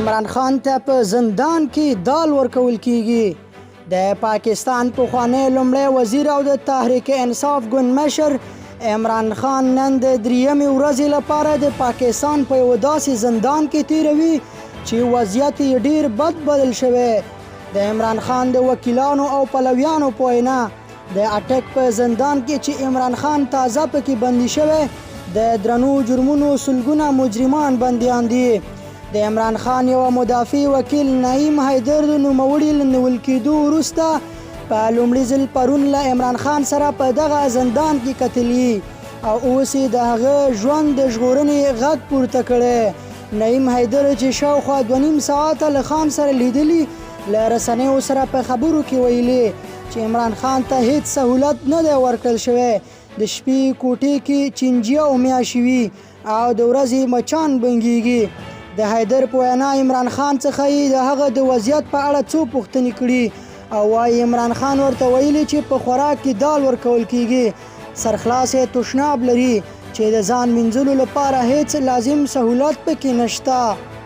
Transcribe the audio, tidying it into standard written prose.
عمران خان ته په زندان کې دال ورکول کیږي. د پاکستان پخوانی لومړی وزیر او د تحریک انصاف ګوند مشر عمران خان نن د دریمې ورځې لپاره د پاکستان په یو داسې زندان کې تیروي چې وضعیت یې ډیر بد بدل شوی. د عمران خان د وکیلانو او پلویانو په وینا د اټک په زندان کې چې عمران خان تازه پکې بندي شوی د درنو جرمونو سلګونه مجرمان بندیان دي. د عمران خان یو مدافع وکیل نعیم حیدر د نوموړي له نیول کېدو وروسته په لومړي ځل پرون له عمران خان سره په دغه زندان کې کتلي او اوس یې د هغه ژوند د ژغورنې غږ پورته کړی. نعیم حیدر چې شاوخوا 2.5 ساعته له خان سره لیدلي له رسنیو سره په خبرو کې ویلي چې عمران خان ته هیڅ سهولت نه دی ورکړل شوی. د شپې کوټې کې چینجیا او میاشې وي او د ورځې مچان بنګېږي. د حیدر په وینا عمران خان څخه یې د هغه د وضعیت په اړه څو پوښتنې کړي او وایي عمران خان ورته ویلي چې په خوراک کې دال ورکول کیږي. سرخلاصې تشناب لري چې د ځان مینځلو لپاره هیڅ لازم سهولت پکې نشته.